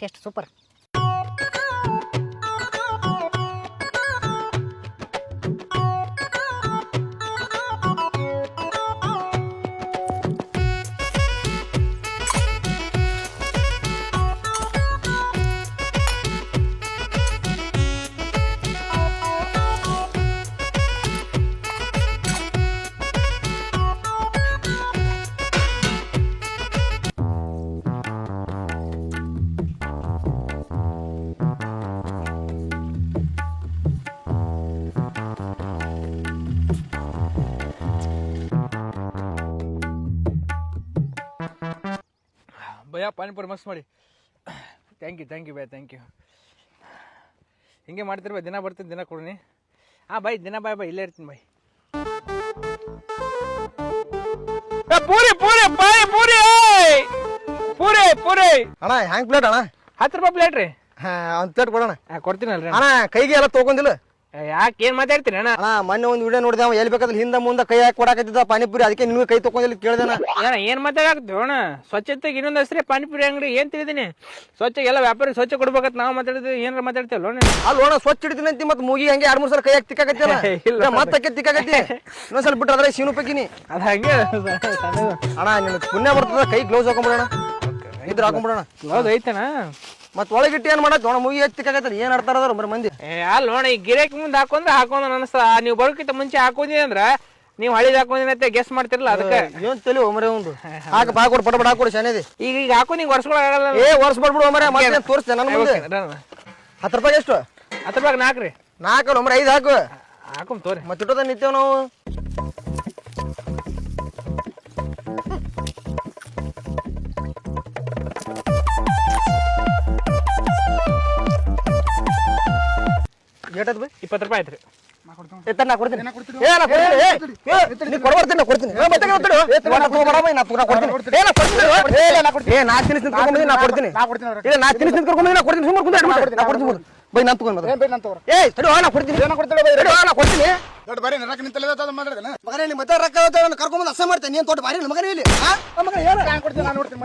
Taste super. ಭಯ ಪಾನಿಪುರಿ ಮಸ್ತ್ ಮಾಡಿ. ಥ್ಯಾಂಕ್ ಯು ಭಯ, ಥ್ಯಾಂಕ್ ಯು. ಹಿಂಗೆ ಮಾಡ್ತೀರಿ ಬೈ, ದಿನ ಬರ್ತೀನಿ, ದಿನ ಕೊಡ್ನಿ. ಹಾಂ ಬೈ, ದಿನ ಬಾಯ್ ಇಲ್ಲೇ ಇರ್ತೀನಿ ಬೈ. ಪೂರಿ ಪೂರಿ ಬಾಯ್, ಪೂರಿ ಪೂರಿ ಪೂರಿ ಅಣ್ಣ ಹ್ಯಾಂಗ್ ಪ್ಲೇಟ್ ಅಣ್ಣ? 10 ರೂಪಾಯಿ ಪ್ಲೇಟ್ ರೀ. ಒಂದು ಪ್ಲೇಟ್ ಕೊಡೋಣ. ಕೊಡ್ತೀನಲ್ರಿ ಅಣ್ಣ ಕೈಗೆ ಎಲ್ಲ ತೊಗೊಂದಿಲ್ಲ? ಯಾಕೆ ಏನು ಮಾತಾಡ್ತೀನಿ ಅಣ್ಣ? ಅಣ್ಣ ಮೊನ್ನೆ ಒಂದು ವಿಡಿಯೋ ನೋಡಿದೆ, ಅವ ಎಲ್ಲಿ ಬೇಕಾದ್ರೆ ಹಿಂದೆ ಮುಂದೆ ಕೈ ಹಾಕಿ ಕೊಡಾಕತ್ತಿದ್ದ ಪಾನಿಪುರಿ, ಅದಕ್ಕೆ ನಿನ್ಗೆ ಕೈ ತೊಗೊಂದಿಲ್ಲ ಕೇಳ್ದೇನ. ಏನು ಮಾತಾಡಾಕ್ತೀವಿ ಅಣ್ಣ? ಸ್ವಚ್ಛತೆಗೆ ಇನ್ನೊಂದು ಹೆಸರೇ ಪಾನಿಪುರಿ ಅಂಗಡಿ. ಏನು ತಿಳಿದೀನಿ? ಸ್ವಚ್ಛ ಎಲ್ಲ ವ್ಯಾಪಾರಿ ಸ್ವಚ್ಛ ಕೊಡ್ಬೇಕಂತ ನಾವು ಮಾತಾಡಿದ್ವಿ, ಏನಾರ ಮಾತಾಡ್ತೀವಲ್ಲ ಅಲ್ಲಿ ಅಣ್ಣ ಸ್ವಚ್ಛ ಹಿಡಿತೀನಿ ಅಂತ ಮತ್ತೆ ಮುಗಿ ಹಂಗೆ 2-3 ಸಲ ಕೈ ಹಾಕಿ ತಿಕ್ಕಾಕತ್ತಿಲ್ಲ, ಮತ್ತೆ ತಿಕ್ಕಾಕತ್ತಿ ಇನ್ನೊಂದ್ ಸ್ವಲ್ಪ ಬಿಟ್ಟು ಅದ್ರ ಸೀನು ಪಕ್ಕಿನಿ. ಅದು ಹಂಗೆ ಅಣ್ಣ ನಿನ್ ಪುಣ್ಯ ಬರ್ತದ, ಕೈ ಗ್ಲೌಸ್ ಹಾಕೊಂಡ್ಬಿಡೋಣ, ಇದ್ರ ಹಾಕೊಂಡ್ಬಿಡೋಣ. ಹೌದು ಐತಣ್ಣ. ಮತ್ತೆ ಒಳಗಿಟ್ಟು ಏನ್ ಮಾಡತ್ ನೋಡ, ಮುಗಿ ಹಚ್ಚಿ ತಿಕ್ಕಾಕತ್ತಾರೆ, ಏನ್ ಆಡ್ತಾರ ಅದ್ರ ಮಂದಿ. ಅಲ್ಲ ನೋಡ, ಈ ಗಿರಾಕಿ ಮುಂದೆ ಹಾಕೊಂಡ್ರೆ ಹಾಕೊಂಡ್ ಅನಿಸ್ತ. ನೀವು ಬರೋಕ್ಕಿಂತ ಮುಂಚೆ ಹಾಕೊಂಡಿನಿ ಅಂದ್ರ ನೀವು ಹಳಿದ್ ಹಾಕೊಂಡಿನಂತೆ ಗೆಸ್ ಮಾಡ್ತಿರಲ್ಲ, ಅದಕ್ಕೆ ಏನ್ ತಲಿ ಒಮ್ಮರೆ ಒಂದು ಹಾಕ ಬಾ ಕೊಡು, ಪಟ ಹಾಕೊಡು ಶಾನೇದಿ. ಈಗ ಹಾಕೊಂಡು ಹಿಂಗೆ ವರ್ಷಗಳಾಗಲ್ಲ. ವರ್ಷ ಒಮ್ಮರೆ ಮತ್ತೆ ತೋರಿಸ್ತೇನೆ ನನ್ನ ಮುಂದೆ. 10 ರೂಪಾಯಿ ಎಷ್ಟು? 10 ರೂಪಾಯಿ 4 ರೀ. 4 ಒಮ್ಮರೆ 5 ಹಾಕು. ಹಾಕೊಂಡ್ ತೋರಿ. ಮತ್ತೆ ಇಟ್ಟೋದ ನಿಂತೇವ್ ನಾವು. ಏಟದ್ ಬೈ? 20 ರೂಪಾಯಿ ಆಯ್ತು ರೀ. ನಾ ಕೊಡ್ತೀನಿ. ನೀ ಕೊಡ್ಬರ್ತೀನಿ, ಕೊಡ್ತೀನಿ. ನಾ ತಿನ್ನಿಸ್ ನಿಂತ್ಕೊಂಡ್ಬಂದಿ, ನಾ ಕೊಡ್ತೀನಿ. ನಾ ತಿನ್ನಿಸ್ ನಿಂತ್ಕೊಂಡ್ಬಂದಿ, ನಾ ಕೊಡ್ತೀನಿ. ಸುಮ್ಮನೆ ಕುಂದ ನಾ ಕೊಡ್ತೀನಿ ಬೈ, ನಾನು ತಗೊಂಡ್ ಏ ತಡಿ, ನಾ ಕೊಡ್ತೀನಿ, ನಾ ಕೊಡ್ತೀನಿ. ದೊಡ್ಡ ಬಾರಿ ರೊಕ್ಕ ನಿಂತಲ್ಲ ಮಾತಾಡ್ತಾನೆ ಮಗನೇ, ನಿಮ್ಮ ಮತ್ತೆ ರೊಕ್ಕ ಕರ್ಕೊಂಬಂದು ಅಸ ಮಾಡ್ತೇನೆ. ನೀನ್ ತೋಟ ಬಾರಿ ಮಗನೇ ಇಲ್ಲಿ ನೀ ಯಾಕೆ ಕೊಡ್ತೀನಿ? ನಾನು ನೋಡ್ತೀನಿ.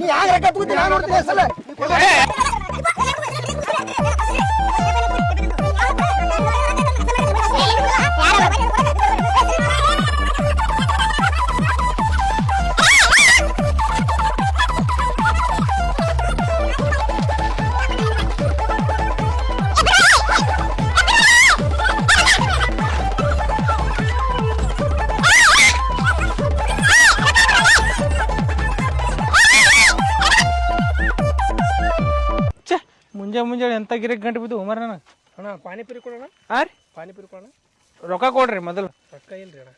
ನೀ ಯಾಕೆ ರೊಕ್ಕ ತಗೋತೀನಿ? ನಾನು ನೋಡ್ತೀನಿ ಅಸಲ. ಮುಂಜಾನೆ ಎಂತ ಗಿರಾಕಿ ಗಂಟು ಬಿದ್ದು ಉಮರ್ ನನಗೆ. ಅಣ್ಣ ಪಾನಿಪುರಿ ಕೊಡೋಣ. ಹಾಂ ರೀ, ಪಾನಿಪುರಿ ಕೊಡೋಣ. ರೊಕ್ಕ ಕೊಡ್ರಿ ಮೊದಲು. ರೊಕ್ಕ ಇಲ್ರಿ ಅಣ್ಣ.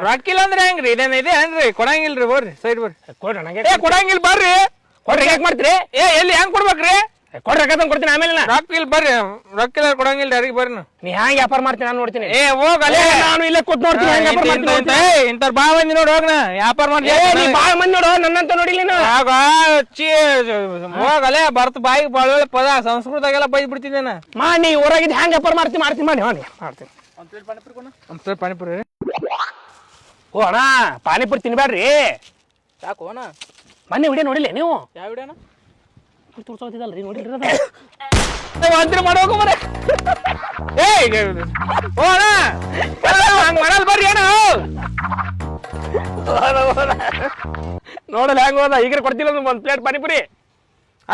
ರೊಕ್ಕ ಇಲ್ಲ ಅಂದ್ರೆ ಹೆಂಗ್ರಿ? ಇದೇನ ಇದೆ ಏನ್ರಿ? ಕೊಡಂಗಿಲ್ರಿ, ಬರ್ರಿ ಸೈಡ್ ಬರ್ರಿ. ಕೊಡ್ರಿ ನನಗೆ. ಕೊಡಂಗಿಲ್ಲ ಬರ್ರಿ. ಕೊಡ್ರಿ, ಯಾಕೆ ಮಾಡ್ತೀರಿ? ಎಲ್ಲಿ ಹೆಂಗ್ ಕೊಡ್ಬೇಕ್ರಿ? ಕೊಡ್ರಿ, ರೊಕ್ಕ ತಂದು ಕೊಡ್ತೀನಿ. ಆಮೇಲೆ ರೊಕ್ಕ ಇಲ್ಲ ಬರ್ರಿ, ರೊಕ್ಕ ಇಲ್ಲ ಕೊಡಂಗಿಲ್ಲ ಯಾರಿಗೆ ಬರ್ರಿ. ನೀ ಹ್ಯಾಂಗ ವ್ಯಾಪಾರ ಮಾಡ್ತೀನಿ, ನಾನು ನೋಡ್ತೀನಿ. ಹೋಗಲ್ಲ, ನಾನು ಇಲ್ಲೇ ಕೂತ್ ನೋಡ್ತೀನಿ. ಇಂತ ಬಾಳ ಮಂದಿ ನೋಡಿ ಹೋಗ್ನ ವ್ಯಾಪಾರ ಮಾಡಿ. ಬಾಳ ಮಂದಿ ನೋಡು, ನನ್ನಂತ ನೋಡಿಲ್ಲ. ಹೋಗಲೇ ಬರ್ತ ಬಾಯಿಗೆ ಬಾಳ ಪದ ಸಂಸ್ಕೃತಾಗೆಲ್ಲ ಬೈದ್ ಬಿಡ್ತಿದ್ದೇನ. ನೀ ಊರಾಗಿದ್ದು ಹ್ಯಾಂಗ ವ್ಯಾಪಾರ ಮಾಡ್ತೀನಿ ಮಾಡ್ತೀನಿ. ಪಾನಿಪುರಿ. ಓ ಅಣ್ಣ, ಪಾನಿಪುರಿ ತಿನ್ಬೇಡ್ರಿ. ಸಾಕು ಅಣ್ಣ. ಮೊನ್ನೆ ವಿಡಿಯೋ ನೋಡಿಲ್ಲ ನೀವು? ಯಾವ ವಿಡಿಯೋನ ತೋರ್ಸೋತಿದಲ್ರಿ, ನೋಡಿಲ್ರಿ? ಅಂತ್ರಿ ಮಾಡೋಕು ಬರ. ಹಂಗ ಮಾಡಲ್ ಬರ್ರಿ ಏನು ನೋಡಲ್ಲ ಹೆಂಗ ಹೋದ. ಈಗ ಕೊಡ್ತಿಲ್ಲ ಒಂದ್ ಪ್ಲೇಟ್ ಪಾನಿಪುರಿ.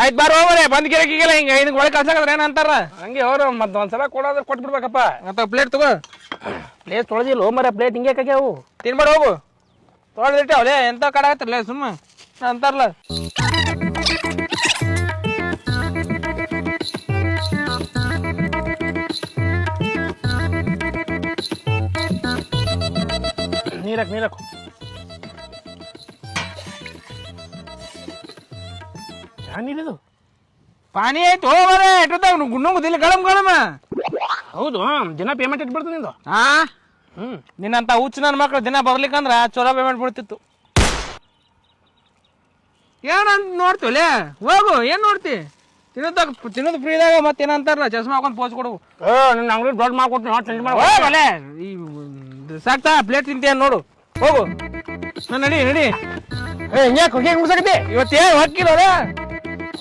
ಆಯ್ತು ಬಾರ ಹೋಗ್ಬರೇ. ಬಂದ್ ಗಿರಾಕಿಗೆಲ್ಲ ಹಿಂಗ ಇದಕ್ಕೆ ಒಳಗೆ ಕಳ್ಸಕ್ರೆ ಏನಂತಾರ ಹಂಗೆ ಅವ್ರು ಮತ್ತೆ ಒಂದ್ಸಲ ಕೊಡೋದ್ರೆ ಕೊಟ್ಬಿಡ್ಬೇಕಪ್ಪ. ಅಂತ ಪ್ಲೇಟ್ ತಗೋ. ಪ್ಲೇಟ್ ತೊಳೆದಿಲ್ಲ ಮರ, ಪ್ಲೇಟ್ ಹಿಂಗೆ ಕಾಗ್ಯಾವು. ತಿನ್ಬೇಡ ಹೋಗು. ತೊಳೆದಿಟ್ಟವಲೇ ಎಂತ ಕಡೆ ಆಗತ್ತಿರಲ್ಲ ಸುಮ್ಮ ಅಂತಾರಲ್ಲ. ನೀರಕ್ ನೀರಿದು ಪಾನಿ ಆಯ್ತು ಹೋಗ್ಬರೇ. ಎಟ್ಟದಾಗ ನುಂಗುದಿಲ್ಲ ಗಳಮ್. ಹೌದು, ದಿನ ಪೇಮೆಂಟ್ ಇಟ್ಬಿಡ್ತು ನಿಂದು. ಹಾ, ನಿನ್ನಂತ ಹುಚ್ಚು ನನ್ನ ಮಕ್ಳು ದಿನ ಬರ್ಲಿಕ್ಕಂದ್ರ ಚಲೋ ಪೇಮೆಂಟ್ ಬಿಡ್ತಿತ್ತು. ಏನಂತ ನೋಡ್ತೀವಲೇ? ಹೋಗು, ಏನ್ ನೋಡ್ತಿ? ತಿನ್ನೋದು ಫ್ರೀದಾಗ ಮತ್ತೆ ಏನಂತಾರಲ್ಲ, ಚಸ್ಮಾ ಹಾಕೊಂಡ್ ಪೋಸ್ ಕೊಡು. ನಿನ್ನ ಅಂಗಡಿ ದೊಡ್ಡ ಮಾಡ್ಕೊಡ್ತೀನಿ. ಹೋಗಲೇ, ಈ ಸಾಕ್ತಾ ಪ್ಲೇಟ್ ತಿಂತೀಯ ನೋಡು. ಹೋಗು, ನಡಿ. ಹಿಂಗೆ ಹೋಗಿ ಮುಗಿಸಾಕತಿ ಇವತ್ತೇನು ಹೊಕ್ಕಿಲ್ಲ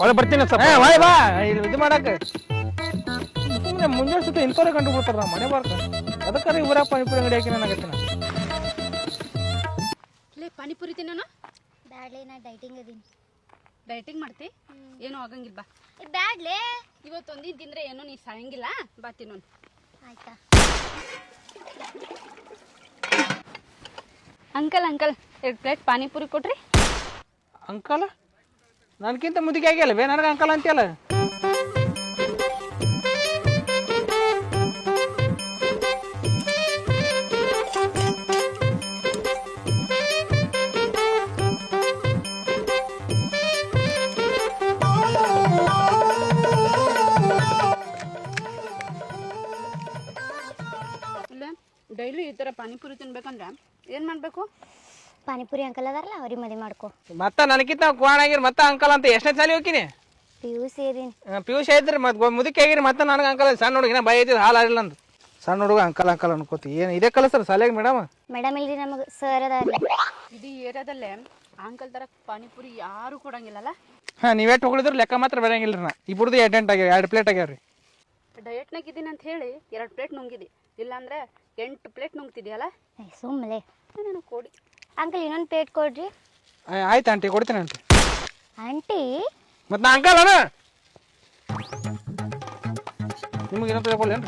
ಒಳಗೆ ಬರ್ತೀನಿ ಸ್ವಲ್ಪ ಬಾಯ್ ಬಾ ಇಲ್ಲಿ ಇದು ಮಾಡಕ್ಕೆ ಸುಮ್ಮನೆ ಮುಂಜಾನೆ ಸುತ್ತ ಇಂಥವ್ರೆ ಕಂಡು ಬಿಡ್ತಾರ ನಮ್ಮ ಮನೆ ಬಾರ್ಕ ಅದಕ್ಕಾರ ಇವರ ಪಾನಿಪುರಿ ಅಂಗಡಿ ಹಾಕಿ ನನಗತ್ತೆ ಲೇ ಪಾನಿಪುರಿ ತಿನ್ನೋಣ ಬ್ಯಾಡ್ಲೆ ನಾ ಡೈಟಿಂಗ್ ಅದೀನಿ ಡೈಟಿಂಗ್ ಮಾಡ್ತಿ ಏನೂ ಆಗಂಗಿಲ್ಲ ಬಾ ಬ್ಯಾಡ್ಲೆ ಇವತ್ತೊಂದಿನ ತಿಂದ್ರೆ ಏನೋ ನೀ ಸಾಯಂಗಿಲ್ಲ ಬಾ ತಿನ್ನೋಣ ಆಯ್ತಾ ಅಂಕಲ್ 2 ಪ್ಲೇಟ್ ಪಾನಿಪುರಿ ಕೊಡ್ರಿ ಅಂಕಲ್ ನನಗಿಂತ ಮುದುಕಿ ಆಗ್ಯಲ್ಲ ಬೇ ನನಗೆ ಅಂಕಲ್ ಅಂತೀಯಲ್ಲ ಇಲ್ಲ ಡೈಲಿ ಈ ಥರ ಪಾನಿಪುರಿ ತಿನ್ಬೇಕಂದ್ರೆ ಏನು ಮಾಡಬೇಕು ಪಾನಿಪುರಿ ಅಂಕಲ್ ಅದಾರಲ್ಲ ಅವ್ರಿಗೆ ಮದುವೆ ಮಾಡ್ಕೊ ಮತ್ತೆ ನನಗಿಂತ ಕೋಣ ಆಗಿರಿ ಮತ್ತೆ ಅಂಕಲ್ ಅಂತ ಎಷ್ಟನೇ ಸಾಲಿ ಹೋಗ್ತೀನಿ PUC ಅದೀನಿ ಪಿಯುಷ್ ಐತ್ರಿ ಮತ್ತೆ ಮುದುಕಿ ಆಗಿರಿ ಮತ್ತೆ ನನಗೆ ಅಂಕಲ್ ಸಣ್ಣ ಹುಡುಗಿನ ಬಾಯಿ ಐತಿದ್ ಹಾಲು ಆಡಿಲ್ಲ ಅಂದು ಸಣ್ಣ ಹುಡುಗ ಅಂಕಲ್ ಅನ್ಕೋತಿ ಏನು ಇದೇ ಕಲಿಸ್ತಾರ ಸಾಲಿಯಾಗ ಮೇಡಮ್ ಮೇಡಮ್ ಇಲ್ರಿ ನಮಗೆ ಸರ್ ಅದಾರಿ ಇಡೀ ಏರಿಯಾದಲ್ಲೇ ಅಂಕಲ್ ಥರ ಪಾನಿಪುರಿ ಯಾರೂ ಕೊಡಂಗಿಲ್ಲಲ್ಲ ಹಾಂ ನೀವೇ ಹೊಗಳಿದ್ರು ಲೆಕ್ಕ ಮಾತ್ರ ಬರಂಗಿಲ್ಲ ರೀ ನಾ ಇಬ್ಬರದು 2 ಪ್ಲೇಟ್ ಆಗ್ಯಾವ ರೀ ಡಯಟ್ನಾಗ ಇದ್ದೀನಿ ಅಂತ ಹೇಳಿ 2 ಪ್ಲೇಟ್ ನುಂಗಿದಿ ಇಲ್ಲಾಂದ್ರೆ 8 ಪ್ಲೇಟ್ ನುಂಗ್ತಿದ್ಯಲ್ಲ ಸುಮ್ಮನೆ ನಾನು ಕೊಡಿ ಅಂಕಲ್ ಇನ್ನೊಂದು ಪ್ಲೇಟ್ ಕೊಡ್ರಿ ಆಯ್ತು ಆಂಟಿ ಕೊಡ್ತೀನಿ ಆಂಟಿ ಆಂಟಿ ಮತ್ತು ನಾ ಅಂಕಲ್ ಅಣ್ಣ ನಿಮಗೆ ಇನ್ನೊಂದು ಪ್ಲೇಟ್ ಕೊಡ್ಲೇನು